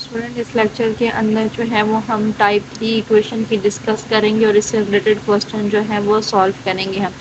Student इस lecture के अंदर जो है वो हम टाइप 3 इक्वेशन की डिस्कस करेंगे और इससे रिलेटेड क्वेश्चन जो है वो सॉल्व करेंगे हम।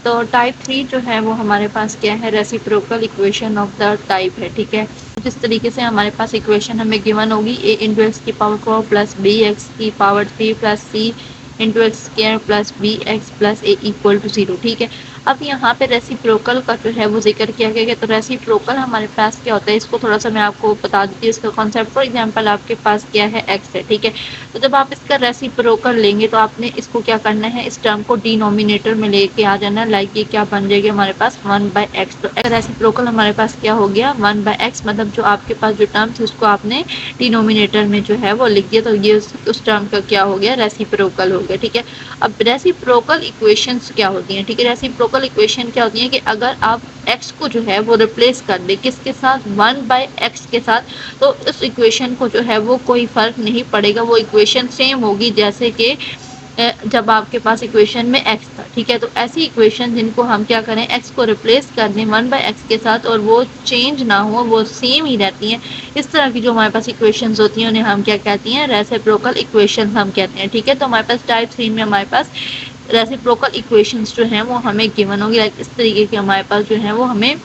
तो टाइप 3 जो है वो हमारे पास क्या है, reciprocal equation of the type है। ठीक है, जिस तरीके से हमारे पास इक्वेशन हमें गिवन होगी a इंटू एक्स की पावर 4 प्लस बी एक्स की power 3 plus C into X square plus B X plus A equal to 0। ठीक है, अब यहाँ पे रेसिप्रोकल का जो है वो जिक्र किया गया है। तो रेसिप्रोकल हमारे पास क्या होता है, इसको थोड़ा सा मैं आपको बता देती हूँ इसका कॉन्सेप्ट। फॉर एग्जांपल आपके पास क्या है, एक्स है। ठीक है, तो जब आप इसका रेसिप्रोकल लेंगे तो आपने इसको क्या करना है, इस टर्म को डिनोमिनेटर में लेके आ जाना। लाइक ये क्या बन जाएगी हमारे पास 1/x। तो रेसिप्रोकल हमारे पास क्या हो गया 1/x, मतलब जो आपके पास जो टर्म थी उसको आपने डिनोमिनेटर में जो है वो लिख दिया। तो ये उस टर्म का क्या हो गया, रेसिप्रोकल हो गया। ठीक है, अब रेसिप्रोकल इक्वेशंस क्या होती हैं। ठीक है, रेसिप्रोकल इक्वेशन क्या होती है कि अगर आप x को जो है वो रिप्लेस कर दे किसके साथ, 1/x के साथ, तो उस इक्वेशन को जो है वो कोई फर्क नहीं पड़ेगा, वो इक्वेशन सेम होगी जैसे कि जब आपके पास इक्वेशन में x था। ठीक है, तो ऐसी इक्वेशन जिनको हम क्या करें, x को रिप्लेस कर दें 1/x के साथ और वो चेंज ना हो, वो सेम ही रहती हैं, इस तरह की जो हमारे पास इक्वेशंस होती हैं उन्हें हम क्या कहती हैं, रेसिप्रोकल इक्वेशंस हम कहते हैं। ठीक है, तो हमारे पास टाइप 3 में हमारे पास रेसिप्रोकल इक्वेशंस जो हैं वो हमें गिवन होगी। लाइक इस तरीके के हमारे पास जो है वो हमें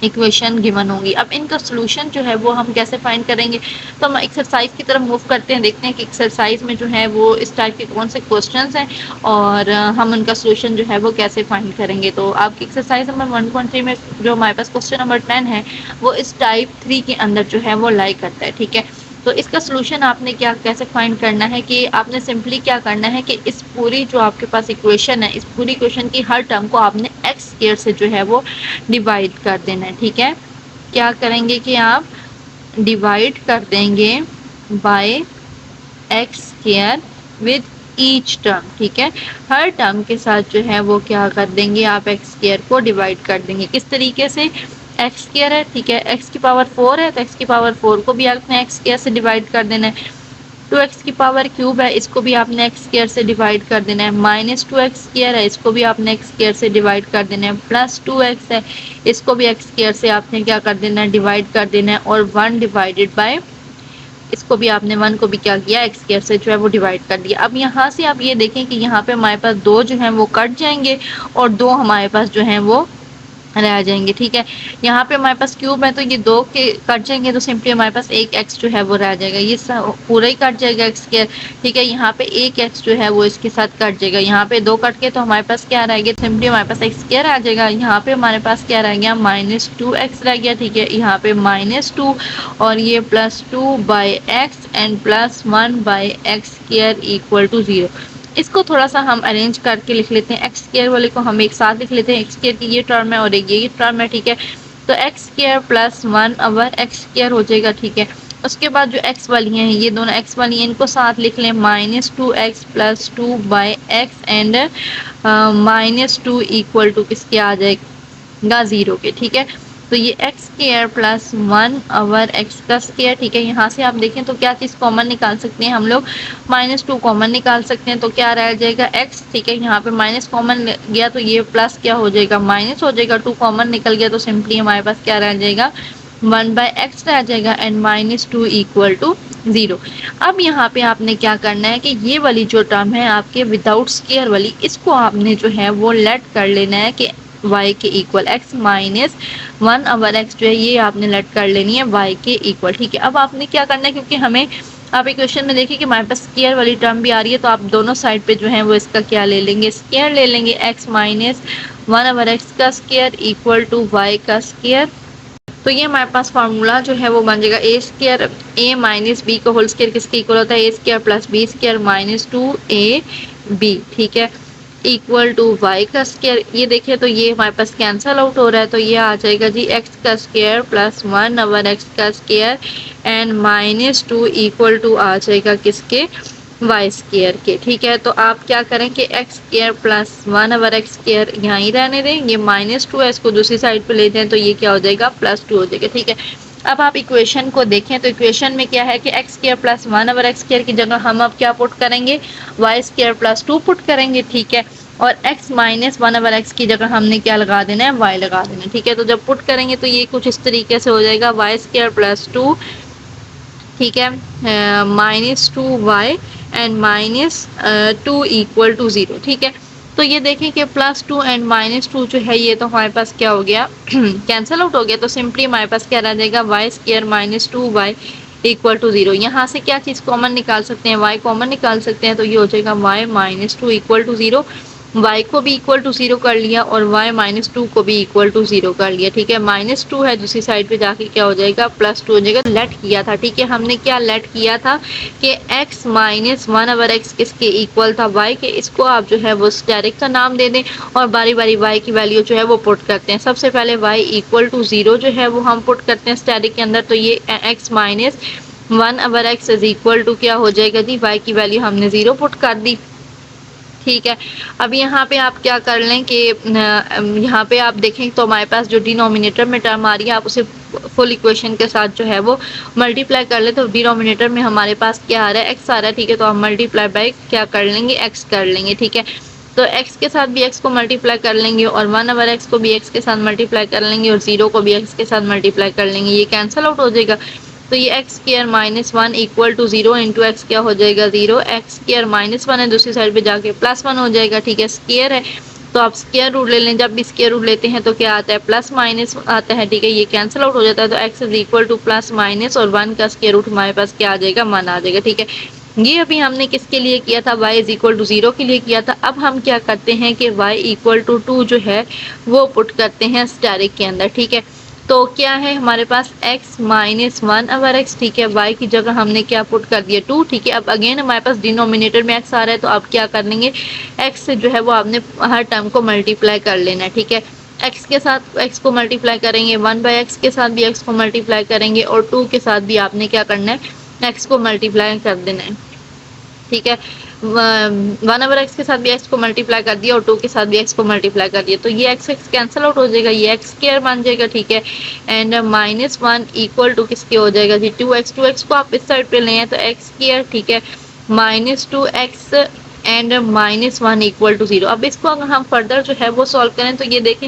इक्वेशन गिवन होगी। अब इनका सोल्यूशन जो है वो हम कैसे फाइंड करेंगे, तो हम एक्सरसाइज की तरफ मूव करते हैं, देखते हैं कि एक्सरसाइज में जो है वो इस टाइप के कौन से क्वेश्चंस हैं और हम उनका सोल्यूशन जो है वो कैसे फाइंड करेंगे। तो आपकी एक्सरसाइज नंबर 1.3 में जो हमारे पास क्वेश्चन नंबर 10 है वो इस टाइप 3 के अंदर जो है वो लाई करता है। ठीक है, तो इसका सोल्यूशन आपने क्या कैसे फाइंड करना है कि आपने सिंपली क्या करना है कि इस पूरी जो आपके पास इक्वेशन है, इस पूरी इक्वेशन की हर टर्म को आपने एक्स स्क्वायर से जो है वो डिवाइड कर देना है। ठीक है, क्या करेंगे कि आप डिवाइड कर देंगे by X square with each term. ठीक है, हर टर्म के साथ जो है वो क्या कर देंगे, आप एक्स स्क्वायर को डिवाइड कर देंगे। किस तरीके से, एक्स स्क्वायर है, ठीक है, एक्स की पावर 4 है तो एक्स की पावर 4 को भी आपने एक्स स्क्वायर से डिवाइड कर देना है। 2x की पावर क्यूब है, इसको भी आपने एक्स स्क्वायर से डिवाइड कर देना है। -2x स्क्वायर है, इसको भी आपने एक्स स्क्वायर से डिवाइड कर देना है। +2x है, इसको भी एक्स स्क्वायर से आपने क्या कर देना है, डिवाइड कर देना है। और 1 डिवाइडेड बाय, इसको भी आपने 1 को भी क्या किया, एक्स स्क्वायर से जो है वो डिवाइड कर दिया। अब यहाँ से आप ये देखें कि यहाँ पे हमारे पास 2 जो हैं वो कट जाएंगे और 2 हमारे पास जो हैं वो रह जाएंगे। ठीक है, यहाँ पे हमारे पास क्यूब है तो ये 2 के कट जाएंगे तो सिंपली हमारे पास एक x जो है वो रह जाएगा, ये पूरा ही कट जाएगा एक्स के। ठीक है, यहाँ पे एक x जो है वो इसके साथ कट जाएगा, यहाँ पे 2 कट के तो हमारे पास क्या रह गया, सिंपली हमारे पास एक्स स्क्वायर आ जाएगा। यहाँ पे हमारे पास क्या रह गया, -2x रह गया। ठीक है, यहाँ पे -2 और ये +2/x and +1/x square equal to 0। इसको थोड़ा सा हम अरेंज करके लिख लेते हैं, एक्स स्क्वायर वाले को हम एक साथ लिख लेते हैं। एक्स स्क्वायर की ये टर्म है और एक ये टर्म है। ठीक है, तो x square plus 1/x square हो जाएगा। ठीक है, उसके बाद जो एक्स वाली हैं, ये दोनों एक्स वाली हैं, इनको साथ लिख लें, -2x plus 2/x and -2 equal to किसके आ जाएगा, 0 के। ठीक है, तो ये एक्स स्क्वायर प्लस 1/x का स्क्वायर। ठीक है, यहाँ से आप देखें तो क्या चीज़ कॉमन निकाल सकते हैं हम लोग, -2 कॉमन निकाल सकते हैं तो क्या रह जाएगा x। ठीक है, यहाँ पे माइनस कॉमन गया तो ये प्लस क्या हो जाएगा, माइनस हो जाएगा। 2 कॉमन निकल गया तो सिंपली हमारे पास क्या रह जाएगा, 1/x रह जाएगा एंड -2 इक्वल टू 0। अब यहाँ पे आपने क्या करना है कि ये वाली जो टर्म है आपके विदाउट स्क्वायर वाली, इसको आपने जो है वो लेट कर लेना है कि y के इक्वल, x माइनस 1/x जो है ये आपने लेट कर लेनी है y के इक्वल। ठीक है, अब आपने क्या करना है, क्योंकि हमें आप इक्वेशन में देखिए कि हमारे पास स्क्वायर वाली टर्म भी आ रही है, तो आप दोनों साइड पे जो है वो इसका क्या ले लेंगे, स्क्वायर ले लेंगे। x माइनस 1/x का स्क्वायर इक्वल टू y का स्क्वायर। तो ये हमारे पास फार्मूला जो है वो बन जाएगा a square a minus b का होल स्क्वायर किसके इक्वल होता है, a square plus b square minus 2ab। ठीक है, इक्वल टू y का स्क्वायर। ये देखिए तो ये हमारे पास कैंसल आउट हो रहा है तो ये आ जाएगा जी x का स्क्वायर प्लस 1/x का स्क्वायर एंड -2 इक्वल टू आ जाएगा किसके, y स्क्वायर के। ठीक है, तो आप क्या करें कि x square plus 1/x square यहाँ ही रहने दें, ये -2 है, इसको दूसरी साइड पे ले जाएं तो ये क्या हो जाएगा, +2 हो जाएगा। ठीक है, अब आप इक्वेशन को देखें तो इक्वेशन में क्या है कि x square plus 1/x square की जगह हम अब क्या पुट करेंगे, y स्क्वायर प्लस 2 पुट करेंगे। ठीक है, और x माइनस 1/x की जगह हमने क्या लगा देना है, y लगा देना है। ठीक है, तो जब पुट करेंगे तो ये कुछ इस तरीके से हो जाएगा, y स्क्वायर प्लस 2 ठीक है, -2y एंड -2 इक्वल टू 0। ठीक है, तो ये देखें कि +2 एंड -2 जो है ये तो हमारे पास क्या हो गया कैंसल आउट हो गया, तो सिंपली हमारे पास क्या रह जाएगा y² -2y इक्वल टू 0। यहाँ से क्या चीज़ कॉमन निकाल सकते हैं, y कॉमन निकाल सकते हैं, तो ये हो जाएगा y -2 इक्वल टू 0। y को भी इक्वल टू 0 कर लिया और y -2 को भी इक्वल टू 0 कर लिया। ठीक है, -2 है दूसरी साइड पे जाके क्या हो जाएगा +2 हो जाएगा। लेट किया था, ठीक है, हमने क्या लेट किया था कि x -1/x किसके इक्वल था y के। इसको आप जो है वो स्टेरिक का नाम दे दें और बारी बारी y की वैल्यू जो है वो पुट करते हैं। सबसे पहले y इक्वल टू 0 जो है वो हम पुट करते हैं स्टेरिक के अंदर, तो ये x -1/x is equal to क्या हो जाएगा जी, y की वैल्यू हमने 0 पुट कर दी। ठीक है, अब यहाँ पे आप क्या कर लें कि यहाँ पे आप देखें तो हमारे पास जो डिनोमिनेटर में टर्म आ रही है आप उसे फुल इक्वेशन के साथ जो है वो मल्टीप्लाई कर ले, तो डिनोमिनेटर में हमारे पास क्या आ रहा है x आ रहा है। ठीक है, तो हम मल्टीप्लाई बाय क्या कर लेंगे x कर लेंगे। ठीक है, तो x के साथ भी x को मल्टीप्लाई कर लेंगे और 1/x को भी x के साथ मल्टीप्लाई कर लेंगे और 0 को भी x के साथ मल्टीप्लाई कर लेंगे, ये कैंसिल आउट हो जाएगा। तो ये x² -1 equal to 0 into x क्या हो जाएगा 0, x² -1 है दूसरी साइड पे जाके +1 हो जाएगा। ठीक है, स्क्वायर है तो आप स्क्वायर रूट ले लें, जब भी स्क्वायर रूट लेते हैं तो क्या आता है प्लस माइनस आता है। ठीक है, ये कैंसिल आउट हो जाता है, तो x is equal two plus minus और 1 का स्क्वायर रूट हमारे पास क्या आ जाएगा 1 आ जाएगा। ठीक है, ये अभी हमने किसके लिए किया था, y इज इक्वल टू 0 के लिए किया था। अब हम क्या करते हैं कि y इक्वल टू 2 जो है वो पुट करते हैं स्टेरिक के अंदर। ठीक है, तो क्या है हमारे पास x -1/x। ठीक है, y की जगह हमने क्या पुट कर दिया 2। ठीक है, अब अगेन हमारे पास डिनोमिनेटर में x आ रहा है, तो आप क्या कर लेंगे x से जो है वो आपने हर टर्म को मल्टीप्लाई कर लेना है। ठीक है, x के साथ x को मल्टीप्लाई करेंगे, 1/x के साथ भी x को मल्टीप्लाई करेंगे और 2 के साथ भी आपने क्या करना है x को मल्टीप्लाई कर देना है। ठीक है, 1/x के साथ भी x को मल्टीप्लाई कर दिया और 2 के साथ भी x को मल्टीप्लाई कर दिया, तो ये x कैंसिल आउट हो जाएगा, ये x² बन जाएगा। ठीक है, एंड -1 इक्वल टू किसके हो जाएगा जी 2x। 2x को आप इस साइड पे ले हैं तो x²। ठीक है, -2x एंड -1 इक्वल टू 0। अब इसको अगर हम फर्दर जो है वो सॉल्व करें तो ये देखें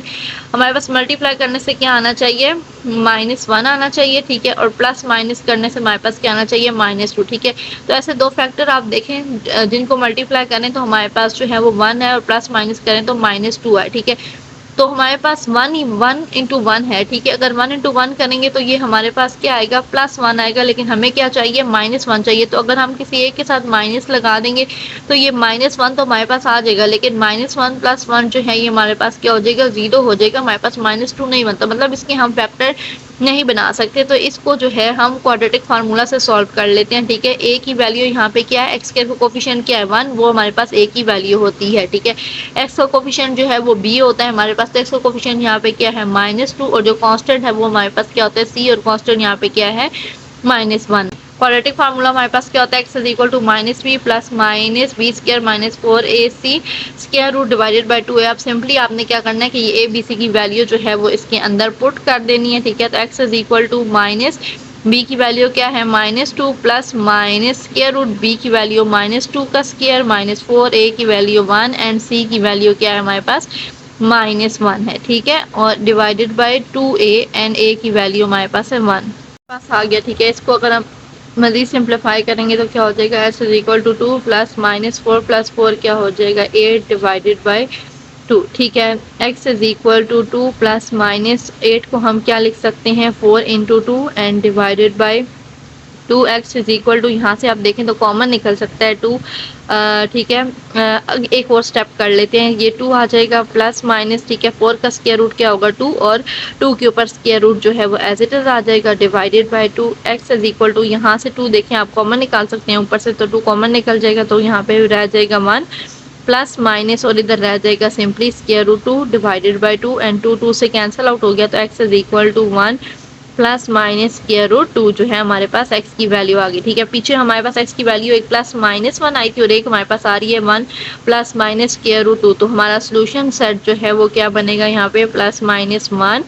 हमारे पास मल्टीप्लाई करने से क्या आना चाहिए -1 आना चाहिए। ठीक है, और प्लस माइनस करने से हमारे पास क्या आना चाहिए -2। ठीक है, तो ऐसे दो फैक्टर आप देखें जिनको मल्टीप्लाई करें तो हमारे पास जो है वो 1 है और प्लस माइनस करें तो -2 है। ठीक है, तो हमारे पास 1 इंटू 1 है। ठीक है, अगर 1 इंटू 1 करेंगे तो ये हमारे पास क्या आएगा +1 आएगा, लेकिन हमें क्या चाहिए -1 चाहिए। तो अगर हम किसी एक के साथ माइनस लगा देंगे तो ये -1 तो हमारे पास आ जाएगा, लेकिन -1 + 1 जो है ये हमारे पास क्या हो जाएगा 0 हो जाएगा, हमारे पास -2 नहीं बनता, मतलब इसके हम फैक्टर नहीं बना सकते। तो इसको जो है हम क्वाड्रेटिक फार्मूला से सॉल्व कर लेते हैं। ठीक है, a की वैल्यू यहाँ पे क्या है, x के कोफिशिएंट क्या है 1, वो हमारे पास a की वैल्यू होती है। ठीक है, x का कोफिशिएंट जो है वो b होता है हमारे पास, तो x का कोफिशिएंट यहाँ पे क्या है -2 और जो कांस्टेंट है वो हमारे पास क्या होता है c और कांस्टेंट यहाँ पे क्या है -1। क्वाड्रेटिक फार्मूला हमारे पास क्या होता है x is equal to -b plus -b² -4ac square root divided by 2 है। अब सिंपली आपने क्या करना है कि ये a b c की वैल्यू जो है वो इसके अंदर पुट कर देनी है। ठीक है, तो x is equal to -b की वैल्यू क्या है -2 प्लस स्क्वायर रूट b की वैल्यू -2 का स्क्वायर -4a की वैल्यू 1 एंड c की वैल्यू क्या है हमारे पास -1 है। ठीक है, और divided by 2a and a की वैल्यू हमारे पास है 1 पास आ गया। ठीक है, इसको अगर हम मज़ीद सिंप्लीफाई करेंगे तो क्या हो जाएगा s is equal to 2 plus -4 + 4 क्या हो जाएगा 8 डिवाइडेड बाय 2। ठीक है, x is equal to 2 plus -8 को हम क्या लिख सकते हैं 4 into 2 and divided by 2x is equal to, यहाँ से आप देखें तो कॉमन निकल सकता है 2। ठीक है, एक और स्टेप कर लेते हैं, ये 2 आ जाएगा प्लस माइनस। ठीक है, 4 का स्क्वायर रूट क्या होगा 2 और 2 के ऊपर स्क्वायर रूट जो है वो एज इट इज आ जाएगा divided by 2। x is equal to, यहाँ से 2 देखें आप कॉमन निकाल सकते हैं ऊपर से, तो 2 कॉमन निकल जाएगा तो यहाँ पे रह जाएगा 1 प्लस माइनस और इधर रह जाएगा simply square root 2 divided by 2 and 2 से कैंसिल आउट हो गया, तो x is equal to 1 plus minus square root 2 जो है हमारे पास x की वैल्यू आ गई। ठीक है, पीछे हमारे पास x की वैल्यू एक प्लस -1 आई थी और एक हमारे पास आ रही है 1 प्लस माइनस स्क्वायर रूट 2, तो हमारा सोल्यूशन सेट जो है वो क्या बनेगा यहाँ पे +-1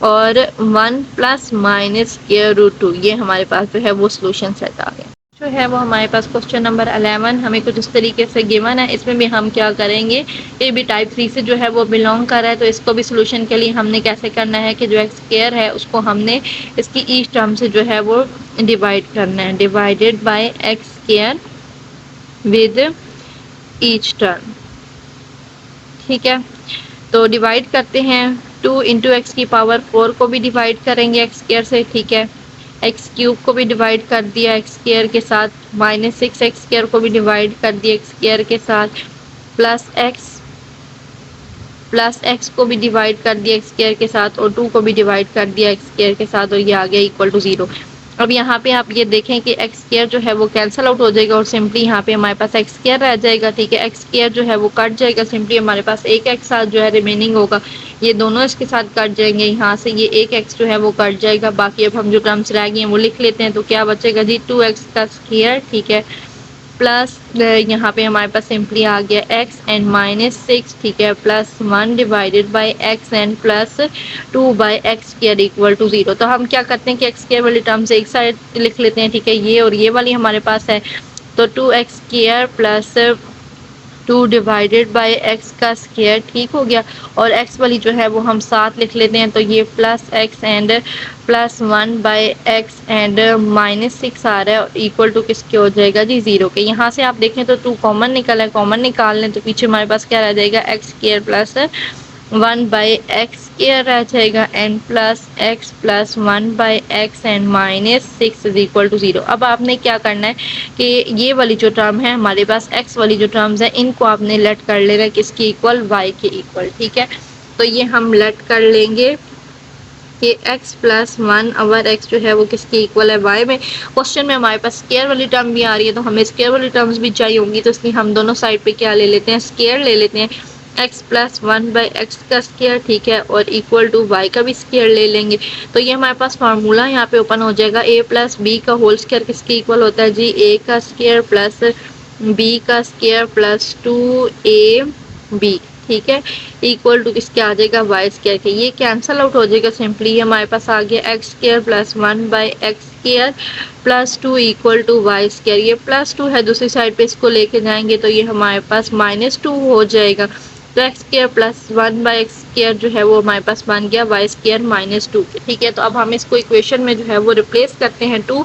और 1 प्लस माइनस स्क्वायर रूट 2, ये हमारे पास जो है वो सोल्यूशन सेट आ गया। जो है वो हमारे पास क्वेश्चन नंबर 11 हमें कुछ इस तरीके से गिवन है। इसमें भी हम क्या करेंगे, ये भी टाइप 3 से जो है वो बिलोंग कर रहा है, तो इसको भी सोल्यूशन के लिए हमने कैसे करना है कि जो एक्स स्क्वायर है उसको हमने इसकी ईच टर्म से जो है वो डिवाइड करना है, divided by X square with each term. ठीक है, तो डिवाइड करते हैं। 2 इंटू एक्स की पावर 4 को भी डिवाइड करेंगे एक्स स्क्वायर से। ठीक है, एक्स क्यूब को भी डिवाइड कर दिया एक्स स्क्वायर के साथ, -6 एक्स स्क्वायर को भी डिवाइड कर दिया एक्स स्क्वायर के साथ, प्लस एक्स को भी डिवाइड कर दिया एक्स स्क्वायर के साथ, और 2 को भी डिवाइड कर दिया एक्स स्क्वायर के साथ, और ये आ गया इक्वल टू 0। अब यहाँ पे आप ये देखें कि एक्स स्क्वायर जो है वो कैंसिल आउट हो जाएगा और सिंपली यहाँ पे हमारे पास एक्स स्क्वायर रह जाएगा। ठीक है, एक्स स्क्वायर जो है वो कट जाएगा, सिंपली हमारे पास एक एक्स साथ जो है रिमेनिंग होगा, ये दोनों इसके साथ कट जाएंगे, यहाँ से ये एक एक्स जो है वो कट जाएगा। बाकी अब हम जो टर्म्स रह गए हैं वो लिख लेते हैं, तो क्या बचेगा जी 2x का स्क्वायर। ठीक है, प्लस यहाँ पे हमारे पास सिंपली आ गया x एंड -6। ठीक है, plus 1 divided by x and plus 2 by X square equal to 0। तो हम क्या करते हैं कि एक्स स्क्वायर वाली टर्म्स एक साइड लिख लेते हैं। ठीक है, ये और ये वाली हमारे पास है, तो 2x square plus 2 divided bye x का स्क्वायर। ठीक हो गया, और x वाली जो है वो हम साथ लिख लेते हैं, तो ये plus x and plus 1 by X and -6 आ रहा है, इक्वल टू किसके हो जाएगा जी 0 के। यहाँ से आप देखें तो 2 कॉमन निकला है, कॉमन निकाल लें तो पीछे हमारे पास क्या रह जाएगा, X square plus 1 by X square रह जाएगा and plus x plus 1 by X and -6 is equal to 0। अब आपने क्या करना है कि ये वाली जो टर्म है हमारे पास, x वाली जो टर्म्स है, इनको आपने लेट कर लेना है किसके इक्वल, y के इक्वल। ठीक है, तो ये हम लेट कर लेंगे कि x प्लस 1 अवर x जो है वो किसके इक्वल है, y में। क्वेश्चन में हमारे पास स्क्वायर वाली टर्म भी आ रही है, तो हमें स्क्वायर वाली टर्म्स भी चाहिए होंगी, तो इसलिए हम दोनों साइड पे क्या ले लेते हैं, स्क्वायर ले लेते हैं, x प्लस 1 बाई एक्स का स्क्वायर। ठीक है, और इक्वल टू y का भी स्क्वायर ले लेंगे, तो ये हमारे पास फार्मूला यहाँ पे ओपन हो जाएगा। a प्लस बी का होल स्क्वायर किसके इक्वल होता है जी, a का स्क्वायर प्लस b का स्क्वायर प्लस 2ab। ठीक है, इक्वल टू किसके आ जाएगा, वाई स्क्वायर के। ये कैंसल आउट हो जाएगा, सिंपली हमारे पास आ गया X square plus 1 by X square plus 2 equal to Y square. ये प्लस 2 है, दूसरी साइड पे इसको लेके जाएंगे तो ये हमारे पास -2 हो जाएगा, तो x square plus 1 by X square जो है वो हमारे पास बन गया वाई स्क्वायर -2। ठीक है, तो अब हम इसको इक्वेशन में जो है वो रिप्लेस करते हैं 2।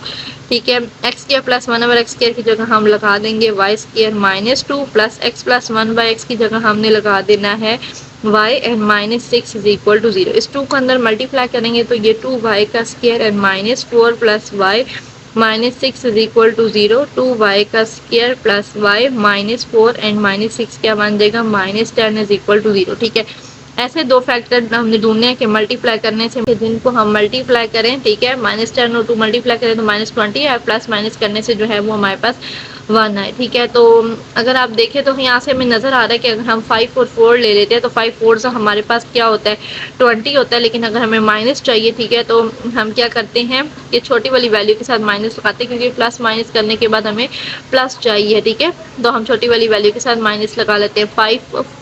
ठीक है, X square plus 1 over X square की जगह हम लगा देंगे Y square -2 plus X plus 1 by X की जगह हमने लगा देना है y and -6 is equal to 0। इस 2 को अंदर मल्टीप्लाई करेंगे तो ये 2y का square and -4 plus y -6 is equal to 0। 2y का स्क्वायर प्लस y -4 एंड -6 क्या बन जाएगा, -10 इज इक्वल टू 0। ठीक है, ऐसे दो फैक्टर हमने ढूंढने हैं कि मल्टीप्लाई करने से, जिनको हम मल्टीप्लाई करें, ठीक है, -10 और 2 मल्टीप्लाई करें तो -20 है, प्लस माइनस करने से जो है वो हमारे पास 1 है। ठीक है, तो अगर आप देखें तो यहाँ से हमें नज़र आ रहा है कि अगर हम 5 और 4 ले लेते हैं तो 5 4 से हमारे पास क्या होता है, 20 होता है, लेकिन अगर हमें माइनस चाहिए, ठीक है, तो हम क्या करते हैं कि छोटी वाली वैल्यू के साथ माइनस लगाते हैं, क्योंकि प्लस माइनस करने के बाद हमें प्लस चाहिए। ठीक है, तो हम छोटी वाली वैल्यू के साथ माइनस लगा लेते हैं।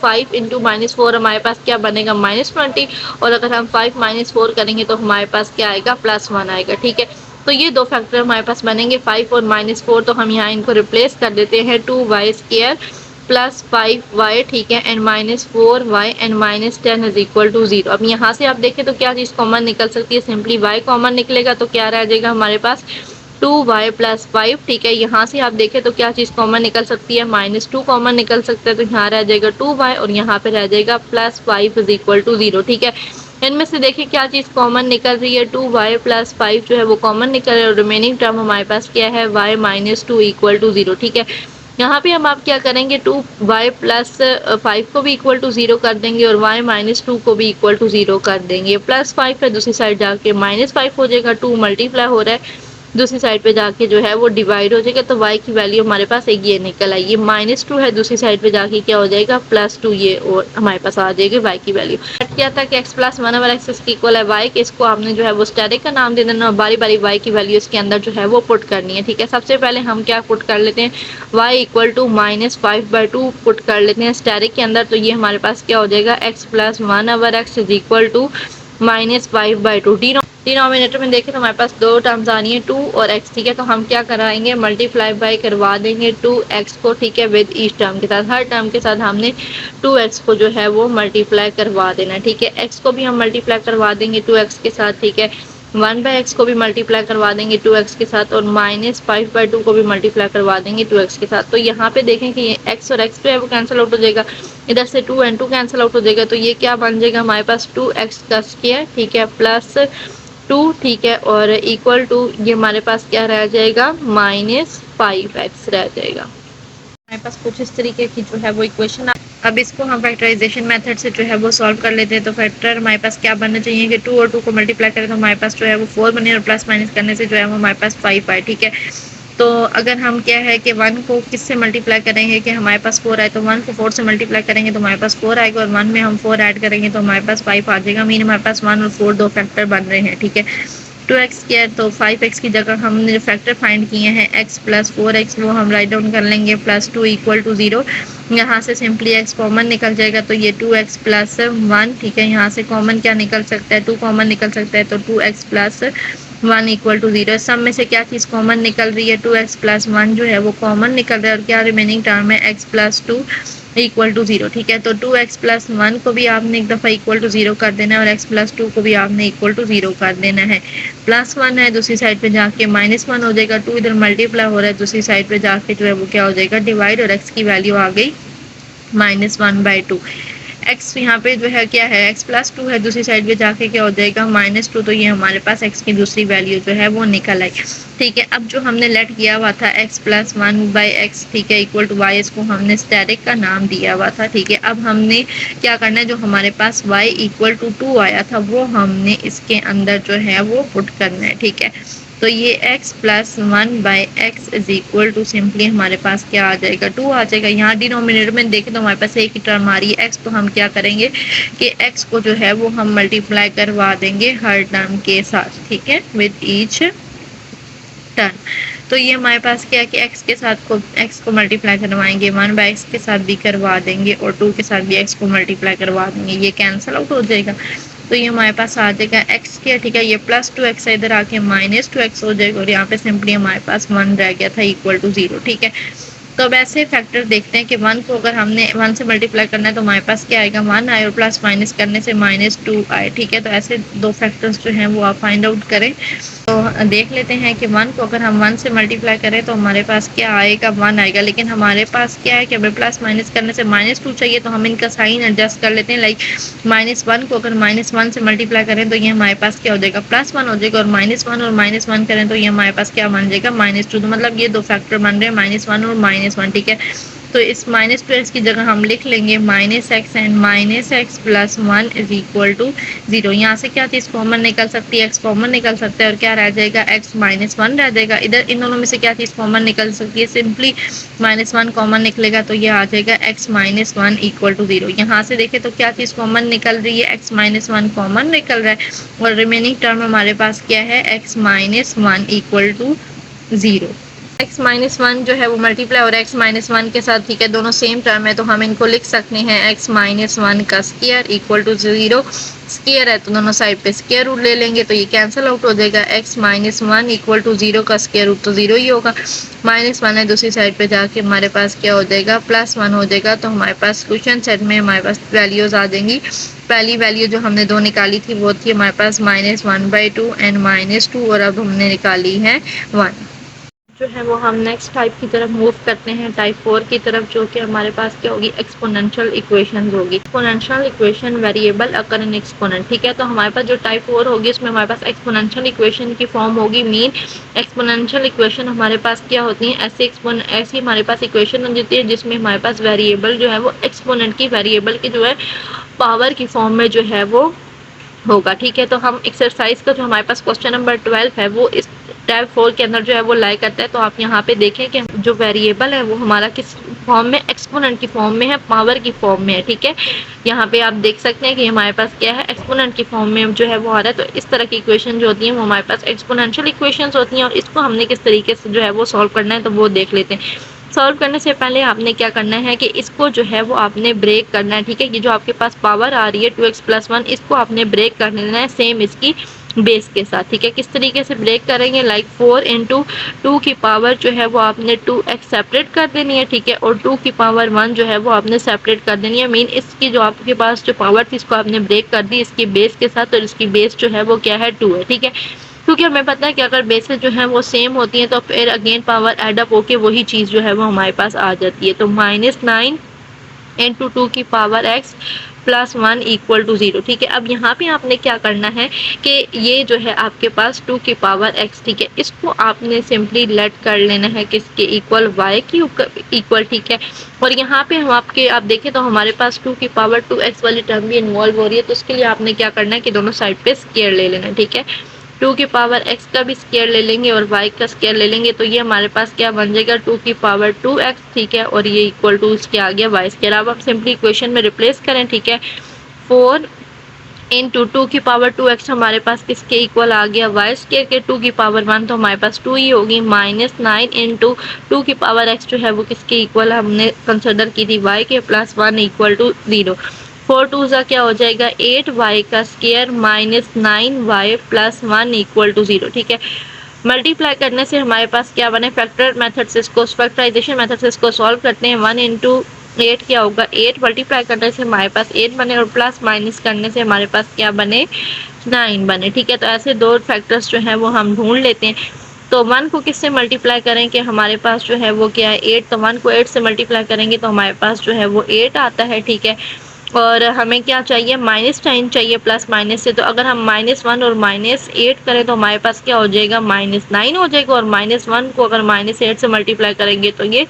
5 इंटू -4 हमारे पास क्या बनेगा, -20, और अगर हम 5 -4 करेंगे तो हमारे पास क्या आएगा, +1 आएगा। ठीक है, तो ये दो फैक्टर हमारे पास बनेंगे 5 और -4, तो हम यहाँ इनको रिप्लेस कर देते हैं 2y स्क्वायर प्लस 5y, ठीक है, and -4y and -10 is equal to 0। अब यहाँ से आप देखें तो क्या चीज़ कॉमन निकल सकती है, सिंपली y कॉमन निकलेगा, तो क्या रह जाएगा हमारे पास 2y प्लस 5। ठीक है, यहाँ से आप देखें तो क्या चीज़ कॉमन निकल सकती है, -2 कॉमन निकल सकता है, तो यहाँ रह जाएगा 2y और यहाँ पे रह जाएगा +5 इज इक्वल टू 0। ठीक है, इनमें से देखिए क्या चीज़ कॉमन निकल रही है, 2y प्लस 5 जो है वो कॉमन निकल रहा है, और रिमेनिंग टर्म हमारे पास क्या है, y -2 इक्वल टू 0। ठीक है, यहाँ पे हम आप क्या करेंगे, 2y प्लस 5 को भी इक्वल टू 0 कर देंगे और y -2 को भी इक्वल टू 0 कर देंगे। +5 है, दूसरी साइड जाके -5 हो जाएगा, 2 मल्टीप्लाई हो रहा है, दूसरी साइड पे जाके जो है वो डिवाइड हो जाएगा, तो y की वैल्यू हमारे पास एक ये निकल आई, ये -2 है, दूसरी साइड पे जाके क्या हो जाएगा, +2, ये और हमारे पास आ जाएगी y की वैल्यू। क्या था कि x प्लस 1 ओवर एक्स इसकी इक्वल है y, के इसको आपने जो है वो स्टैटिक का नाम दे देना और बारी बारी y की वैल्यू इसके अंदर जो है वो पुट करनी है। ठीक है, सबसे पहले हम क्या पुट कर लेते हैं, y इक्वल टू -5/2 पुट कर लेते हैं स्टैटिक के अंदर, तो ये हमारे पास क्या हो जाएगा, x plus 1 over X is equal to -5/2। Denominator में देखें तो हमारे पास दो टर्म्स आ रही हैं 2 और x, ठीक है। तो हम क्या कराएंगे, मल्टीप्लाई बाय करवा देंगे 2x को, ठीक है, विद ईच टर्म के साथ। हर टर्म के साथ हमने 2x को जो है वो मल्टीप्लाई करवा देना, ठीक है। x को भी हम मल्टीप्लाई करवा देंगे 2x के साथ, ठीक है। 1/x को भी मल्टीप्लाई करवा देंगे 2x के साथ, और -5/2 को भी मल्टीप्लाई करवा देंगे 2x के साथ। तो यहाँ पे देखें कि ये x और x जो है वो कैंसिल आउट हो जाएगा, इधर से 2 और 2 कैंसिल आउट हो जाएगा। तो ये क्या बन जाएगा हमारे पास 2x का स्क्वायर, ठीक है, प्लस 2, ठीक है, और इक्वल टू ये हमारे पास क्या रह जाएगा, -5x रह जाएगा। हमारे पास कुछ इस तरीके की जो है वो इक्वेशन। अब इसको हम फैक्टराइजेशन मेथड से जो है वो सॉल्व कर लेते हैं। तो फैक्टर हमारे पास क्या बनना चाहिए कि 2 और 2 को मल्टीप्लाई करें तो हमारे पास जो है वो 4 बने, और प्लस माइनस करने से जो है वो हमारे पास 5 आए, ठीक है। तो अगर हम क्या है कि 1 को किससे मल्टीप्लाई करेंगे कि हमारे पास 4 आए, तो 1 को 4 से मल्टीप्लाई करेंगे तो हमारे पास 4 आएगा, और 1 में हम 4 ऐड करेंगे तो हमारे पास 5 आ जाएगा। मीन हमारे पास 1 और 4 दो फैक्टर बन रहे हैं, ठीक है। 2x स्क्वायर, तो 5x की जगह हमने जो फैक्टर फाइंड किए हैं x प्लस 4x वो हम राइट डाउन कर लेंगे, प्लस 2 इक्वल टू 0। यहाँ से सिंपली x कॉमन निकल जाएगा, तो ये 2x प्लस 1, ठीक है। यहाँ से कॉमन क्या निकल सकता है, 2 कॉमन निकल सकता है, तो 2x प्लस 1 इक्वल टू 0। सब में से क्या चीज़ कॉमन निकल रही है, 2x प्लस 1 जो है वो कॉमन निकल रहा है, और क्या रिमेनिंग टर्म है x प्लस 2 इक्वल टू 0, ठीक है। तो 2x प्लस 1 को भी आपने एक दफ़ा इक्वल टू 0 कर देना है, और x प्लस 2 को भी आपने इक्वल टू 0 कर देना है। प्लस 1 है, दूसरी साइड पे जाके -1 हो जाएगा, 2 इधर मल्टीप्लाई हो रहा है, दूसरी साइड पे जाके जो है वो क्या हो जाएगा, डिवाइड, और x की वैल्यू आ गई -1/2। x यहाँ पे जो है क्या है, x प्लस 2 है, दूसरी साइड पे जाके क्या हो जाएगा -2। तो ये हमारे पास x की दूसरी वैल्यू जो है वो निकल आई, ठीक है। अब जो हमने लेट किया हुआ था x प्लस 1/x, ठीक है, इक्वल टू y, इसको हमने स्टैटिक का नाम दिया हुआ था, ठीक है। अब हमने क्या करना है, जो हमारे पास y इक्वल टू 2 आया था वो हमने इसके अंदर जो है वो पुट करना है, ठीक है। तो ये x plus 1/x is equal to simply हमारे पास क्या आ जाएगा, 2 आ जाएगा। यहाँ डिनोमिनेटर में देखें तो हमारे पास एक ही टर्म आ रही है x, तो हम क्या करेंगे कि x को जो है वो हम मल्टीप्लाई करवा देंगे हर टर्म के साथ, ठीक है, विद ईच टर्म। तो ये हमारे पास क्या है कि x को मल्टीप्लाई करवाएंगे, 1/x के साथ भी करवा देंगे, और 2 के साथ भी x को मल्टीप्लाई करवा देंगे, ये कैंसिल आउट हो जाएगा। तो ये हमारे पास आ जाएगा x के, ठीक है, ये प्लस 2x है, इधर आके -2x हो जाएगा, और यहाँ पे सिंपली हमारे पास 1 रह गया था इक्वल टू 0, ठीक है। तो अब ऐसे फैक्टर देखते हैं कि 1 को अगर हमने 1 से मल्टीप्लाई करना है तो हमारे पास क्या आएगा, 1 आए, और प्लस माइनस करने से -2 आए, ठीक है। तो ऐसे दो फैक्टर्स जो हैं वो आप फाइंड आउट करें। तो देख लेते हैं कि 1 को अगर हम 1 से मल्टीप्लाई करें तो हमारे पास क्या आएगा, 1 आएगा, लेकिन हमारे पास क्या है कि हमें प्लस माइनस करने से -2 चाहिए, तो हम इनका साइन एडजस्ट कर लेते हैं। लाइक -1 को अगर -1 से मल्टीप्लाई करें तो ये हमारे पास क्या हो जाएगा, +1 हो जाएगा, और -1 और -1 करें तो ये हमारे पास क्या बन जाएगा, -2। तो मतलब ये दो फैक्टर बन रहे हैं -1 और -1, ठीक है। तो इस -2x की जगह हम लिख लेंगे -x, and -x plus 1 is equal to 0। यहाँ से क्या चीज़ कॉमन निकल सकती है, x कॉमन निकल सकता है, और क्या रह जाएगा, x -1 रह जाएगा। इधर इन दोनों में से क्या चीज़ कॉमन निकल सकती है, सिंपली -1 कॉमन निकलेगा, तो ये आ जाएगा x -1 इक्वल टू 0। यहाँ से देखें तो क्या चीज़ कॉमन निकल रही है, x -1 कॉमन निकल रहा है, और रिमेनिंग टर्म हमारे पास क्या है, x -1 इक्वल टू 0। x -1 जो है वो मल्टीप्लाई और x -1 के साथ, ठीक है, दोनों सेम टर्म है, तो हम इनको लिख सकते हैं x -1 का स्क्वायर इक्वल टू 0। स्क्वायर है तो दोनों साइड पे स्क्वायर रूट ले लेंगे, तो ये कैंसिल आउट हो जाएगा। x -1 इक्वल टू 0 का स्क्वायर रूट तो 0 ही होगा, -1 है, दूसरी साइड पे जाके हमारे पास क्या हो जाएगा, +1 हो जाएगा। तो हमारे पास क्वेश्चन सेट में हमारे पास वैल्यूज आ जाएंगी। पहली वैल्यू जो हमने दो निकाली थी वो थी हमारे पास -1/2 एंड -2, और अब हमने निकाली है 1। जो है वो हम नेक्स्ट टाइप की तरफ मूव करते हैं, टाइप 4 की तरफ, जो कि हमारे पास क्या होगी, एक्सपोनेंशियल इक्वेशन होगी। एक्सपोनेंशियल इक्वेशन वेरिएबल अकर इन एक्सपोनेंट, ठीक है। तो हमारे पास जो टाइप 4 होगी उसमें हमारे पास एक्सपोनेंशियल इक्वेशन की फॉर्म होगी। मीन एक्सपोनेंशियल इक्वेशन हमारे पास क्या होती है, ऐसी हमारे पास इक्वेशन हो जाती है जिसमें हमारे पास वेरिएबल जो है वो एक्सपोनेंट की वेरिएबल की जो है पावर की फॉर्म में जो है वो होगा, ठीक है। तो हम एक्सरसाइज का जो हमारे पास क्वेश्चन नंबर 12 है वो इस टाइप 4 के अंदर जो है वो लाई करता है। तो आप यहाँ पे देखें कि जो वेरिएबल है वो हमारा किस फॉर्म में, एक्सपोनेंट की फॉर्म में है, पावर की फॉर्म में है, ठीक है। यहाँ पे आप देख सकते हैं कि हमारे पास क्या है, एक्सपोनेंट की फॉर्म में जो है वो आ रहा है। तो इस तरह की इक्वेशन जो होती है वो हमारे पास एक्सपोनेंशियल इक्वेशंस होती हैं, और इसको हमने किस तरीके से जो है वो सॉल्व करना है तो वो देख लेते हैं। सॉल्व करने से पहले आपने क्या करना है कि इसको जो है वो आपने ब्रेक करना है, ठीक है। ये जो आपके पास पावर आ रही है 2x + 1, इसको आपने ब्रेक कर देना है, सेम इसकी बेस के साथ, ठीक है। किस तरीके से ब्रेक करेंगे, लाइक 4 इंटू 2 की पावर जो है वो आपने 2x सेपरेट कर देनी है, ठीक है, और 2 की पावर 1 जो है वो आपने सेपरेट कर देनी है। मीन इसकी जो आपके पास जो पावर थी इसको आपने ब्रेक कर दी इसकी बेस के साथ, और इसकी बेस जो है वो क्या है, 2 है, ठीक है। क्योंकि हमें पता है कि अगर बेसेस जो है वो सेम होती हैं तो फिर अगेन पावर एडअप होके वही चीज़ जो है वो हमारे पास आ जाती है। तो -9 इंटू 2 की power x plus 1 equal to 0, ठीक है। अब यहाँ पे आपने क्या करना है कि ये जो है आपके पास 2 की पावर x, ठीक है, इसको आपने सिंपली लेट कर लेना है किसके इक्वल, y की इक्वल, ठीक है। और यहाँ पे हम आप देखें तो हमारे पास 2 की पावर 2x वाली टर्म भी इन्वॉल्व हो रही है, तो उसके लिए आपने क्या करना है कि दोनों साइड पे स्क्वायर ले लेना है, ठीक है। 2 की पावर x का भी स्क्वायर ले लेंगे और y का स्क्वायर ले लेंगे, तो ये हमारे पास क्या बन जाएगा, 2 की पावर 2x, ठीक है, और ये इक्वल टू इसके आ गया y स्क्वायर। अब हम सिंपली इक्वेशन में रिप्लेस करें, ठीक है। 4 इंटू 2 की पावर 2x हमारे पास किसके इक्वल आ गया, y स्क्वायर के 2 की पावर 1, तो हमारे पास 2 ही होगी। -9 इंटू 2 की पावर x जो है वो किसके इक्वल हमने कंसिडर की थी, y के, प्लस 1 इक्वल टू 0। 4 2 सा क्या हो जाएगा, 8y का square -9y plus 1 equal to 0, ठीक है। मल्टीप्लाई करने से हमारे पास क्या बने, फैक्टर मेथड से इसको, फैक्टराइजेशन मेथड से इसको सॉल्व करते हैं। 1 इंटू 8 क्या होगा, 8 मल्टीप्लाई करने से हमारे पास 8 बने, और प्लस माइनस करने से हमारे पास क्या बने, 9 बने, ठीक है। तो ऐसे दो फैक्टर्स जो है वो हम ढूंढ लेते हैं। तो 1 को किससे मल्टीप्लाई करें कि हमारे पास जो है वो क्या है, 8, तो 1 को 8 से मल्टीप्लाई करेंगे तो हमारे पास जो है वो 8 आता है, ठीक है। और हमें क्या चाहिए, माइनस साइन चाहिए प्लस माइनस से, तो अगर हम -1 और -8 करें तो हमारे पास क्या हो जाएगा, -9 हो जाएगा, और -1 को अगर -8 से मल्टीप्लाई करेंगे तो ये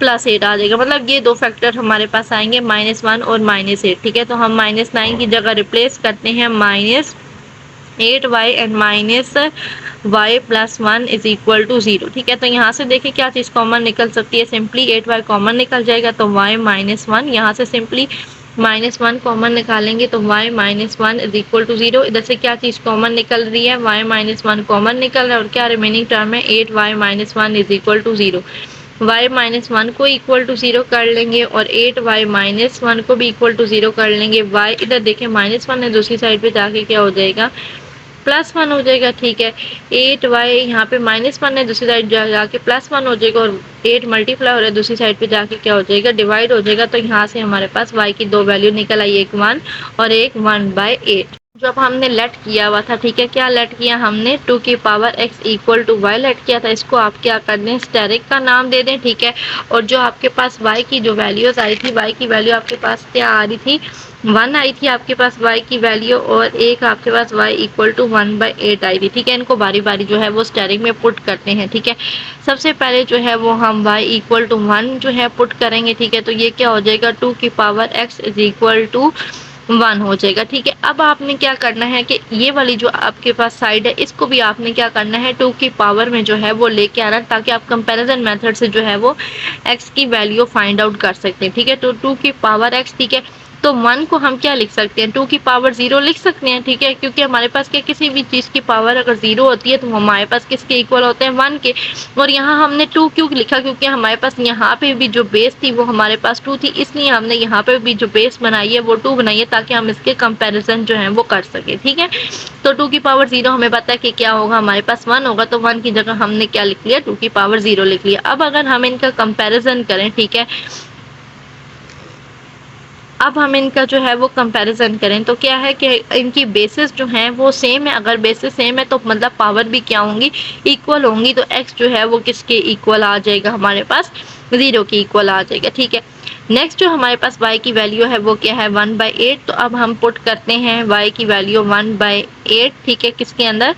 +8 आ जाएगा। मतलब ये दो फैक्टर हमारे पास आएंगे, -1 और -8, ठीक है। तो हम -9 की जगह रिप्लेस करते हैं -8y and -y plus 1 is equal to 0, ठीक है। तो यहाँ से देखिए क्या चीज़ कॉमन निकल सकती है, सिंपली 8y कॉमन निकल जाएगा, तो y -1, यहाँ से सिंपली -1 कॉमन निकालेंगे तो y -1 इज इक्वल टू 0। इधर से क्या चीज़ कॉमन निकल रही है, y -1 कॉमन निकल रहा है, और क्या रिमेनिंग टर्म है, 8y -1 is equal to 0। y -1 को इक्वल टू 0 कर लेंगे और 8y -1 को भी इक्वल टू 0 कर लेंगे। y इधर देखें -1 है, दूसरी साइड पे जाके क्या हो जाएगा, +1 हो जाएगा, ठीक है। 8y यहाँ पे -1 है, दूसरी साइड जाके +1 हो जाएगा, और 8 मल्टीप्लाई हो रहा है, दूसरी साइड पे जाके क्या हो जाएगा, डिवाइड हो जाएगा। तो यहाँ से हमारे पास y की दो वैल्यू निकल आई, एक 1 और एक 1/8। जब हमने लेट किया हुआ था, ठीक है, क्या लेट किया हमने, 2 की power x equal to y let किया था, इसको आप क्या कर दें, स्टेरिक का नाम दे दें, ठीक है। और जो आपके पास y की जो वैल्यूज आई थी, y की वैल्यू आपके पास क्या आ रही थी, 1 आई थी आपके पास y की वैल्यू, और एक आपके पास y इक्वल टू 1/8 आई थी, ठीक है। इनको बारी बारी जो है वो स्टेरिक में पुट करते हैं, ठीक है। सबसे पहले जो है वो हम y इक्वल टू 1 जो है पुट करेंगे, ठीक है। तो ये क्या हो जाएगा, 2 की power x is equal to 1 हो जाएगा, ठीक है। अब आपने क्या करना है कि ये वाली जो आपके पास साइड है इसको भी आपने क्या करना है, 2 की पावर में जो है वो लेके आना, ताकि आप कंपैरिजन मेथड से जो है वो x की वैल्यू फाइंड आउट कर सकते हैं, ठीक है। तो 2 की पावर x, ठीक है, तो 1 को हम क्या लिख सकते हैं, 2 की पावर 0 लिख सकते हैं, ठीक है। क्योंकि हमारे पास क्या, किसी भी चीज़ की पावर अगर 0 होती है तो हमारे पास किसके इक्वल होते हैं, 1 के। और यहाँ हमने 2 क्यों लिखा, क्योंकि हमारे पास यहाँ पे भी जो बेस थी वो हमारे पास 2 थी, इसलिए हमने यहाँ पे भी जो बेस बनाई है वो 2 बनाई है, ताकि हम इसके कंपेरिजन जो है वो कर सके, ठीक है। तो 2 की पावर 0 हमें पता है कि क्या होगा, हमारे पास 1 होगा, तो 1 की जगह हमने क्या लिख लिया, 2 की पावर 0 लिख लिया। अब अगर हम इनका कंपेरिजन करें, ठीक है, अब हम इनका जो है वो कंपैरिजन करें तो क्या है कि इनकी बेसिस जो हैं वो सेम है। अगर बेसिस सेम है तो मतलब पावर भी क्या होंगी, इक्वल होंगी। तो x जो है वो किसके इक्वल आ जाएगा, हमारे पास 0 की इक्वल आ जाएगा, ठीक है। नेक्स्ट जो हमारे पास y की वैल्यू है वो क्या है, 1/8। तो अब हम पुट करते हैं y की वैल्यू 1/8, ठीक है, किसके अंदर,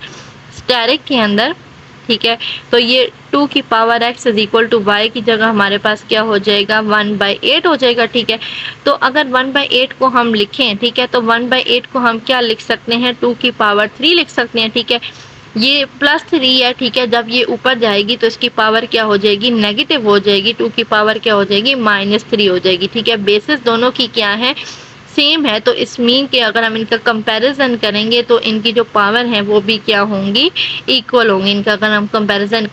स्टेरिक के अंदर, ठीक है। तो ये 2 की power x is equal to y की जगह हमारे पास क्या हो जाएगा, 1/8 हो जाएगा, ठीक है। तो अगर 1/8 को हम लिखें, ठीक है, तो 1/8 को हम क्या लिख सकते हैं, 2 की पावर 3 लिख सकते हैं, ठीक है। ये +3 है, ठीक है, जब ये ऊपर जाएगी तो इसकी पावर क्या हो जाएगी, नेगेटिव हो जाएगी, 2 की पावर क्या हो जाएगी, -3 हो जाएगी, ठीक है। बेसिस दोनों की क्या है, सेम है। तो इस मीन के अगर हम इनका कंपैरिजन करेंगे तो इनकी जो पावर है वो भी क्या होंगी, इक्वल होंगी। इनका अगर हम कंपैरिजन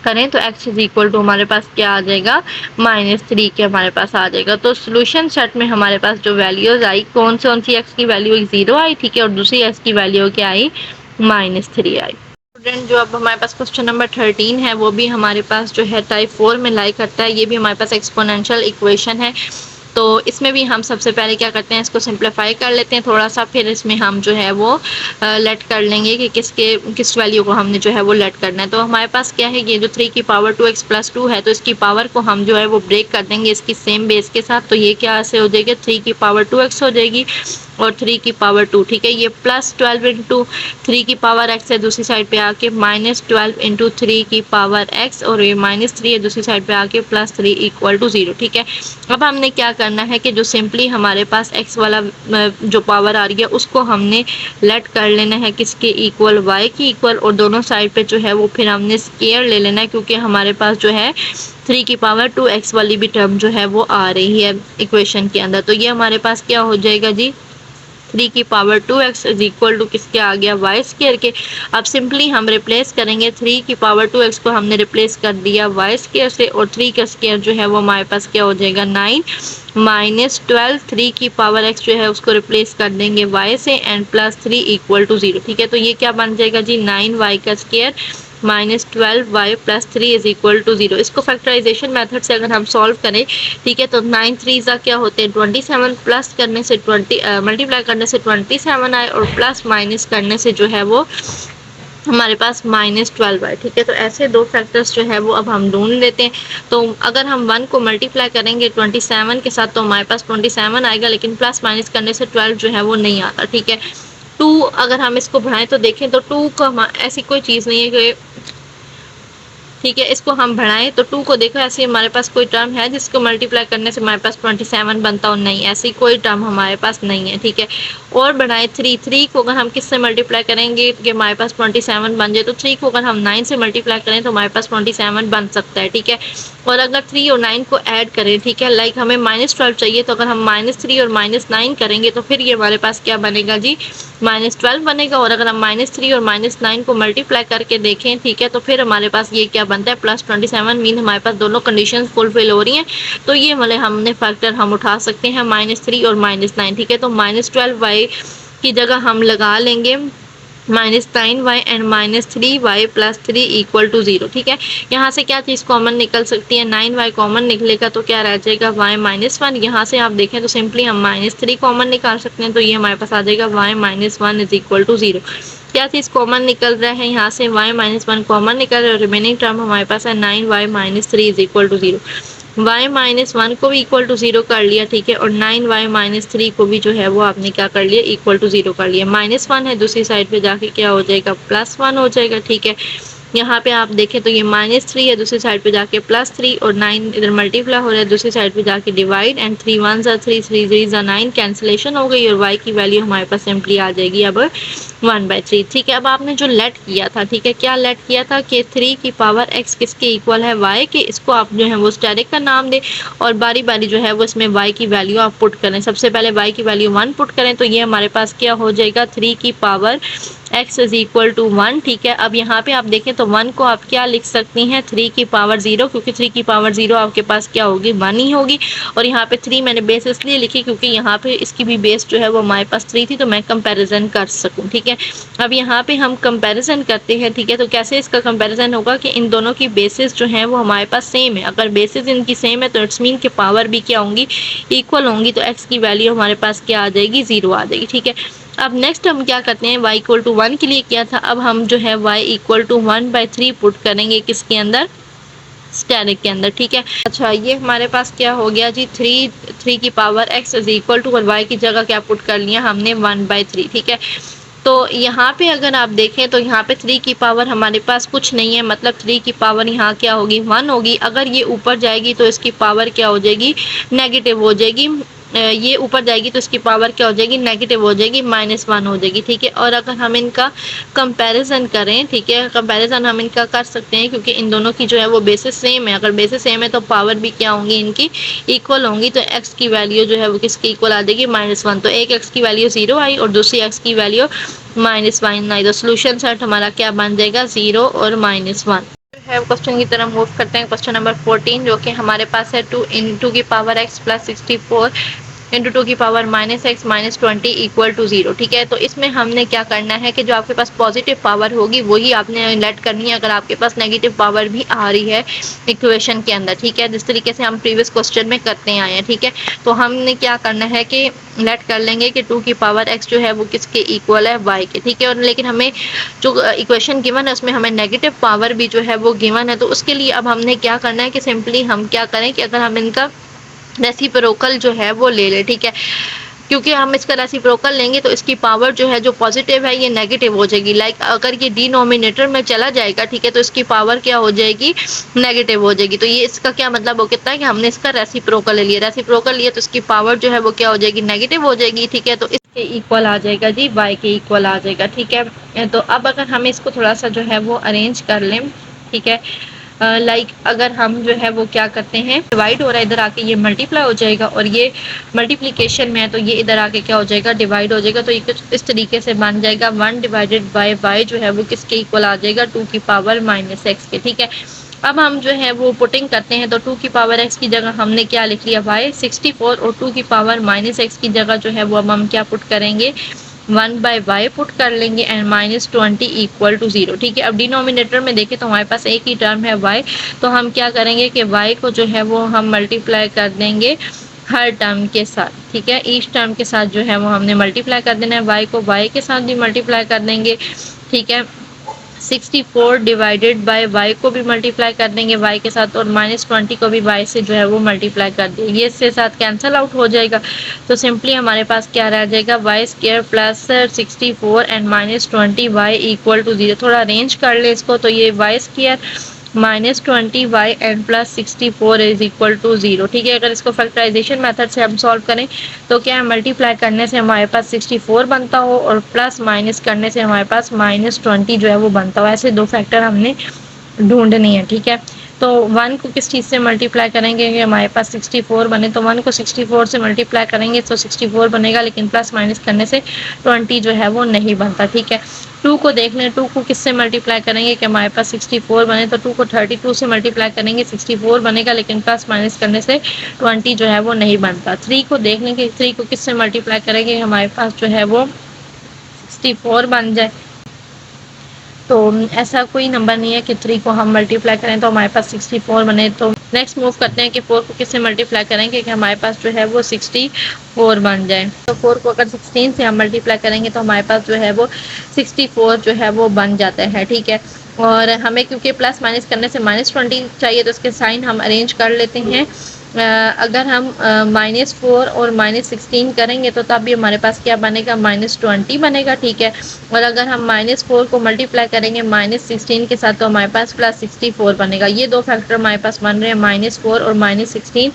करें तो x इज इक्वल टू हमारे पास क्या आ जाएगा, -3 के हमारे पास आ जाएगा। तो सोल्यूशन सेट में हमारे पास जो वैल्यूज आई, कौन सी x की वैल्यू 0 आई, ठीक है, और दूसरी x की वैल्यू क्या आई, -3i। स्टूडेंट जो अब हमारे पास क्वेश्चन नंबर 13 है वो भी हमारे पास जो है टाइप 4 में लाई करता है। ये भी हमारे पास एक्सपोनेंशियल इक्वेशन है। तो इसमें भी हम सबसे पहले क्या करते हैं, इसको सिंप्लीफाई कर लेते हैं थोड़ा सा, फिर इसमें हम जो है वो लेट कर लेंगे कि किस वैल्यू को हमने जो है वो लेट करना है। तो हमारे पास क्या है, ये जो 3 की पावर 2x प्लस 2 है, तो इसकी पावर को हम जो है वो ब्रेक कर देंगे इसकी सेम बेस के साथ। तो ये क्या से हो जाएगी, 3 की पावर 2x हो जाएगी और 3 की पावर 2, ठीक है। ये प्लस 12 इंटू 3 की पावर x है, दूसरी साइड पे आके माइनस 12 इंटू 3 की पावर x, और ये -3 है, दूसरी साइड पे आके +3 इक्वल टू 0, ठीक है। अब हमने क्या करना है कि जो सिंपली हमारे पास x वाला जो पावर आ रही है उसको हमने लेट कर लेना है किसके इक्वल, y की इक्वल, और दोनों साइड पे जो है वो फिर हमने स्केयर ले लेना है, क्योंकि हमारे पास जो है 3 की पावर 2x वाली भी टर्म जो है वो आ रही है इक्वेशन के अंदर। तो ये हमारे पास क्या हो जाएगा जी, 3 की power 2x is equal to किसके आ गया, वाई स्केयर के। अब सिंपली हम रिप्लेस करेंगे, 3 की पावर 2x को हमने रिप्लेस कर दिया वाई स्केयर से, और 3 का स्केयर जो है वो हमारे पास क्या हो जाएगा 9 -12, 3 की पावर x जो है उसको रिप्लेस कर देंगे y से, एंड +3 इक्वल टू 0, ठीक है। तो ये क्या बन जाएगा जी, 9y का square -12y + 3 is equal to 0। इसको फैक्टराइजेशन मेथड से अगर हम सॉल्व करें, ठीक है, तो 9 3 क्या होते हैं 27, प्लस करने से 20 मल्टीप्लाई करने से 27 आए, और प्लस माइनस करने से जो है वो हमारे पास -12 आए, ठीक है। तो ऐसे दो फैक्टर्स जो है वो अब हम ढूंढ लेते हैं। तो अगर हम 1 को मल्टीप्लाई करेंगे 27 के साथ तो हमारे पास 27 आएगा, लेकिन प्लस माइनस करने से 12 जो है वो नहीं आता, ठीक है। 2 अगर हम इसको बढ़ाएं तो देखें तो 2 को ऐसी कोई चीज़ नहीं है कि, ठीक है, इसको हम बढ़ाएं तो 2 को देखो ऐसे हमारे पास कोई टर्म है जिसको मल्टीप्लाई करने से हमारे पास 27 बनता हो, नहीं, ऐसी कोई टर्म हमारे पास नहीं है, ठीक है। और बढ़ाएं 3 को अगर हम किससे मल्टीप्लाई करेंगे कि हमारे पास 27 बन जाए, तो 3 को अगर हम 9 से मल्टीप्लाई करें तो हमारे पास 27 बन सकता है, ठीक है। और अगर 3 और 9 को ऐड करें, ठीक है, लाइक हमें -12 चाहिए, तो अगर हम -3 और -9 करेंगे तो फिर ये हमारे पास क्या बनेगा जी, -12 बनेगा। और अगर हम -3 और -9 को मल्टीप्लाई करके देखें, ठीक है, तो फिर हमारे पास ये क्या बनता है +27, मीन हमारे पास दोनों कंडीशंस फुलफिल हो रही हैं। तो ये मतलब हमने फैक्टर हम उठा सकते हैं -3 और -9, ठीक है। तो -12y की जगह हम लगा लेंगे -9y and -3y + 3 equal to 0, ठीक है। यहाँ से क्या चीज़ कॉमन निकल सकती है, 9y कॉमन निकलेगा तो क्या रह जाएगा y -1। यहाँ से आप देखें तो सिंपली हम -3 कॉमन निकाल सकते हैं, तो ये हमारे पास आ जाएगा y -1 इज इक्वल टू 0। क्या चीज़ कॉमन निकल रहा है, यहाँ से y -1 कॉमन निकल रहा है, रिमेनिंग टर्म हमारे पास है 9y -3 is equal to 0। y -1 को भी इक्वल टू 0 कर लिया, ठीक है, और 9y -3 को भी जो है वो आपने क्या कर लिया, इक्वल टू 0 कर लिया। -1 है, दूसरी साइड पे जाके क्या हो जाएगा, +1 हो जाएगा, ठीक है। यहाँ पे आप देखें तो ये -3 है, दूसरी साइड पे जाके +3, और 9 इधर मल्टीप्लाई हो रहा है, दूसरी साइड पे जाके डिवाइड, एंड 3 1 3 3 3 9 कैंसिलेशन हो गई, और y की वैल्यू हमारे पास सिंपली आ जाएगी अब 1/3, ठीक है। अब आपने जो लेट किया था, ठीक है, क्या लेट किया था कि 3 की पावर x किसके इक्वल है, y के। इसको आप जो है वो स्टेरिक का नाम दें, और बारी बारी जो है वो इसमें y की वैल्यू आप पुट करें। सबसे पहले y की वैल्यू 1 पुट करें, तो ये हमारे पास क्या हो जाएगा, 3 की power x is equal to 1, ठीक है। अब यहाँ पे आप देखें तो 1 को आप क्या लिख सकती हैं, 3 की पावर 0, क्योंकि 3 की पावर 0 आपके पास क्या होगी, 1 ही होगी। और यहाँ पे 3 मैंने बेस इसलिए लिखी क्योंकि यहाँ पे इसकी भी बेस जो है वो हमारे पास 3 थी, तो मैं कंपैरिजन कर सकूँ, ठीक है। अब यहाँ पे हम कंपैरिजन करते हैं, ठीक है। तो कैसे इसका कंपैरिजन होगा कि इन दोनों की बेसिस जो है वो हमारे पास सेम है। अगर बेसिस इनकी सेम है तो इट्स मीन के पावर भी क्या होंगी, इक्वल होंगी, तो x की वैल्यू हमारे पास क्या आ जाएगी, 0 आ जाएगी, ठीक है। अब नेक्स्ट हम क्या करते हैं, y इक्वल टू 1 के लिए किया था, अब हम जो है y इक्वल टू 1/3 पुट करेंगे किसके अंदर, स्टेरिक के अंदर, ठीक है। अच्छा, ये हमारे पास क्या हो गया जी, 3 की power x is equal to, और y की जगह क्या पुट कर लिया हमने 1/3, ठीक है। तो यहाँ पे अगर आप देखें तो यहाँ पे 3 की पावर हमारे पास कुछ नहीं है, मतलब 3 की पावर यहाँ क्या होगी, 1 होगी। अगर ये ऊपर जाएगी तो इसकी पावर क्या हो जाएगी, नेगेटिव हो जाएगी। ये ऊपर जाएगी तो इसकी पावर क्या हो जाएगी, नेगेटिव हो जाएगी, -1 हो जाएगी, ठीक है। और अगर हम इनका कंपैरिजन करें, ठीक है, कंपैरिजन हम इनका कर सकते हैं क्योंकि इन दोनों की जो है वो बेसिस सेम है। अगर बेसिस सेम है तो पावर भी क्या होंगी, इनकी इक्वल होंगी। तो x की वैल्यू जो है वो किसकी इक्वल आ जाएगी, -1। तो एक x की वैल्यू 0 आई और दूसरी x की वैल्यू -1 आई। तो सोल्यूशन सेट हमारा क्या बन जाएगा, 0 और -1 है। क्वेश्चन की तरफ मूव करते हैं। क्वेश्चन नंबर 14 जो कि हमारे पास है 2 की पावर x + 64 इंटू टू की पावर -x - 20 इक्वल टू 0। ठीक है, तो इसमें हमने क्या करना है कि जो आपके पास पॉजिटिव पावर होगी वही आपने लेट करनी है, अगर आपके पास नेगेटिव पावर भी आ रही है इक्वेशन के अंदर। ठीक है, जिस तरीके से हम प्रीवियस क्वेश्चन में करते आए हैं। ठीक है, तो हमने क्या करना है कि लेट कर लेंगे कि 2 की पावर x जो है वो किसके इक्वल है, y के। ठीक है, और लेकिन हमें जो इक्वेशन गिवन है उसमें हमें नेगेटिव पावर भी जो है वो गिवन है, तो उसके लिए अब हमने क्या करना है कि सिंपली हम क्या करें कि अगर हम इनका रेसिप्रोकल जो है वो ले ले। ठीक है, क्योंकि हम इसका रेसिप्रोकल लेंगे तो इसकी पावर जो है जो पॉजिटिव है ये नेगेटिव हो जाएगी। लाइक अगर ये डिनोमिनेटर में चला जाएगा, ठीक है, तो इसकी पावर क्या हो जाएगी, नेगेटिव हो जाएगी। तो ये इसका क्या मतलब हो सकता है कि हमने इसका रेसिप्रोकल ले लिया, रेसिप्रोकल लिया तो इसकी पावर जो है वो क्या हो जाएगी, नेगेटिव हो जाएगी। ठीक है, तो इसके इक्वल आ जाएगा जी, y के इक्वल आ जाएगा। ठीक है, तो अब अगर हम इसको थोड़ा सा जो है वो अरेंज कर लें, ठीक है, लाइक अगर हम जो है वो क्या करते हैं, डिवाइड हो रहा है, इधर आके ये मल्टीप्लाई हो जाएगा, और ये मल्टीप्लिकेशन में है तो ये इधर आके क्या हो जाएगा, डिवाइड हो जाएगा। तो ये कुछ इस तरीके से बन जाएगा 1 डिवाइडेड बाय y जो है वो किसके इक्वल आ जाएगा, 2 की पावर -x के। ठीक है, अब हम जो है वो पुटिंग करते हैं, तो 2 की पावर x की जगह हमने क्या लिख लिया, y 64, और 2 की पावर -x की जगह जो है वो अब हम क्या पुट करेंगे, 1/y पुट कर लेंगे एंड -20 इक्वल टू 0। ठीक है, अब डिनोमिनेटर में देखें तो हमारे पास एक ही टर्म है y, तो हम क्या करेंगे कि y को जो है वो हम मल्टीप्लाई कर देंगे हर टर्म के साथ। ठीक है, ईच टर्म के साथ जो है वो हमने मल्टीप्लाई कर देना है, y को y के साथ भी मल्टीप्लाई कर देंगे। ठीक है, 64 डिवाइडेड बाय y को भी मल्टीप्लाई कर देंगे y के साथ, और -20 को भी y से जो है वो मल्टीप्लाई कर देंगे, ये इसके साथ कैंसिल आउट हो जाएगा। तो सिंपली हमारे पास क्या रह जाएगा, y² plus 64 and -20 y equal to 0। थोड़ा अरेंज कर ले इसको, तो ये y² -20 y and plus 64 is equal to 0। ठीक है, अगर इसको फैक्टराइजेशन मेथड से हम सॉल्व करें तो क्या मल्टीप्लाई करने से हमारे पास 64 बनता हो और प्लस माइनस करने से हमारे पास -20 जो है वो बनता हो। ऐसे दो फैक्टर हमने ढूंढनी है। ठीक है, तो 1 को किस चीज़ से मल्टीप्लाई करेंगे कि हमारे पास 64 बने, तो 1 को 64 से मल्टीप्लाई करेंगे तो 64 बनेगा, लेकिन प्लस माइनस करने से 20 जो है वो नहीं बनता। ठीक है, 2 को देख लें, 2 को किससे मल्टीप्लाई करेंगे कि हमारे पास 64 बने, तो 2 को 32 से मल्टीप्लाई करेंगे, 64 बनेगा, लेकिन प्लस माइनस करने से 20 जो है वो नहीं बनता। 3 को देख लें कि 3 को किससे मल्टीप्लाई करेंगे, हमारे पास जो है वो 64 बन जाए। तो ऐसा कोई नंबर नहीं है कि 3 को हम मल्टीप्लाई करें तो हमारे पास 64 बने। तो नेक्स्ट मूव करते हैं कि 4 को किससे मल्टीप्लाई करेंगे कि हमारे पास जो है वो 64 बन जाए। तो 4 को अगर 16 से हम मल्टीप्लाई करेंगे तो हमारे पास जो है वो 64 जो है वो बन जाता है। ठीक है, और हमें क्योंकि प्लस माइनस करने से -20 चाहिए तो इसके साइन हम अरेंज कर लेते हैं। अगर हम -4 और -16 करेंगे तो तब भी हमारे पास क्या बनेगा, -20 बनेगा। ठीक है, और अगर हम -4 को मल्टीप्लाई करेंगे -16 के साथ तो हमारे पास +64 बनेगा। ये दो फैक्टर हमारे पास बन रहे हैं, -4 और -16,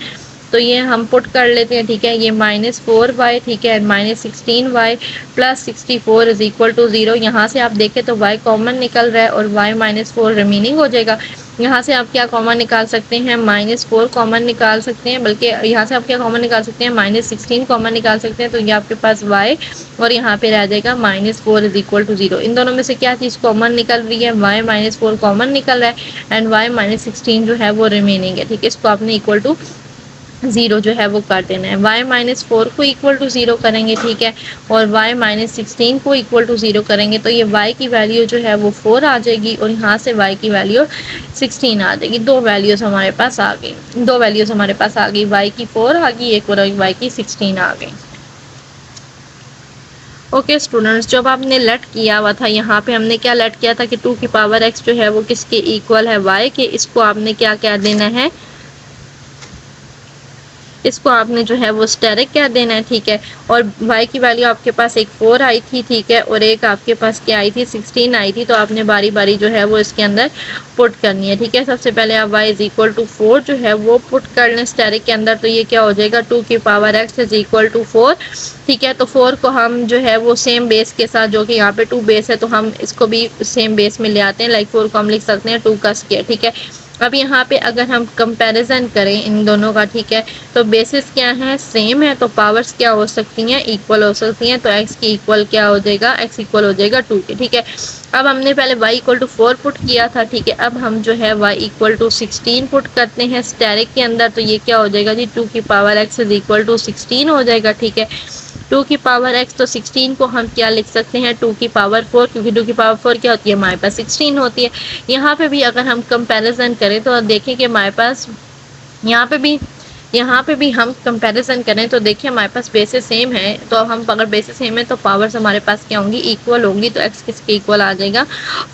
तो ये हम पुट कर लेते हैं। ठीक है, ये -4y, ठीक है, -16y plus 64 is equal to 0। यहाँ से आप देखें तो y कॉमन निकल रहा है और y -4 रिमेनिंग हो जाएगा। यहाँ से आप क्या कॉमन निकाल सकते हैं, -4 कॉमन निकाल सकते हैं, बल्कि यहाँ से आप क्या कॉमन निकाल सकते हैं, -16 कॉमन निकाल सकते हैं। तो ये आपके पास y और यहाँ पे रह जाएगा -4 इज इक्वल टू 0। इन दोनों में से क्या चीज़ कॉमन निकल रही है, y -4 कॉमन निकल रहा है एंड y -16 जो है वो रिमेनिंग है। ठीक है, इसको आपने इक्वल टू 0 जो है वो कर देना है। y -4 को इक्वल टू 0 करेंगे, ठीक है, और y -16 को इक्वल टू 0 करेंगे तो ये y की वैल्यू जो है वो 4 आ जाएगी और यहाँ से y की वैल्यू 16 आ जाएगी। दो वैल्यूज़ हमारे पास आ गई, y की 4 आ गई, एक और y की 16 आ गई। ओके स्टूडेंट्स, जब आपने लेट किया हुआ था यहाँ पे हमने क्या लेट किया था कि 2 की पावर x जो है वो किसके इक्वल है, y के। इसको आपने क्या कह देना है, इसको आपने जो है वो स्टेरिक कह देना है। ठीक है, और y की वैल्यू आपके पास एक 4 आई थी, ठीक है, और एक आपके पास क्या आई थी, 16 आई थी। तो आपने बारी बारी जो है वो इसके अंदर पुट करनी है। ठीक है, सबसे पहले आप y इज इक्वल टू 4 जो है वो पुट कर लें स्टेरिक के अंदर, तो ये क्या हो जाएगा, 2 की power x is equal to 4। ठीक है, तो 4 को हम जो है वो सेम बेस के साथ, जो कि यहाँ पे 2 बेस है, तो हम इसको भी सेम बेस में ले आते हैं। लाइक 4 को हम लिख सकते हैं 2 का स्क्वायर। ठीक है, अब यहाँ पे अगर हम कंपैरिजन करें इन दोनों का, ठीक है, तो बेसिस क्या है, सेम है, तो पावर्स क्या हो सकती हैं, इक्वल हो सकती हैं। तो x की इक्वल क्या हो जाएगा, x इक्वल हो जाएगा 2 के, ठीक है। अब हमने पहले y इक्वल टू 4 पुट किया था, ठीक है। अब हम जो है y इक्वल टू 16 पुट करते हैं स्टेरिक के अंदर, तो ये क्या हो जाएगा जी, 2 की power x is equal to 16 हो जाएगा, ठीक है। 2 की पावर x, तो 16 को हम क्या लिख सकते हैं, 2 की पावर 4, क्योंकि 2 की पावर 4 क्या होती है, हमारे पास 16 होती है। यहाँ पे भी अगर हम कंपैरिजन करें तो देखें कि हमारे पास यहाँ पे भी हम कंपैरिजन करें तो देखिए हमारे पास बेसिस सेम है, तो हम अगर बेसिस सेम है तो पावर्स हमारे पास क्या होंगी, इक्वल होंगी। तो x किसके इक्वल आ जाएगा,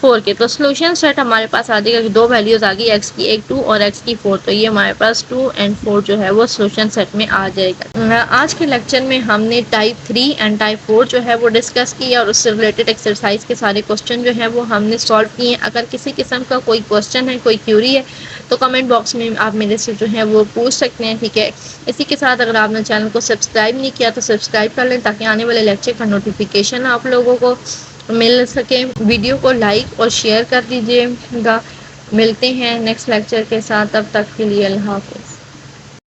4 के। तो सोल्यूशन सेट हमारे पास आ जाएगा कि दो वैल्यूज आ गई, x की एक 2 और x की 4, तो ये हमारे पास 2 एंड 4 जो है वो सोल्यूशन सेट में आ जाएगा। आज के लेक्चर में हमने टाइप 3 एंड टाइप 4 जो है वो डिस्कस किया और उससे रिलेटेड एक्सरसाइज के सारे क्वेश्चन जो है वो हमने सॉल्व किए। अगर किसी किस्म का कोई क्वेश्चन है, कोई क्यूरी है, तो कमेंट बॉक्स में आप मेरे से जो है वो पूछ सकते हैं, ठीक है। इसी के साथ अगर आपने चैनल को सब्सक्राइब नहीं किया तो सब्सक्राइब कर लें, ताकि आने वाले लेक्चर का नोटिफिकेशन आप लोगों को मिल सके। वीडियो को लाइक और शेयर कर दीजिएगा। मिलते हैं नेक्स्ट लेक्चर के साथ, तब तक के लिए अल्लाह हाफ़िज़।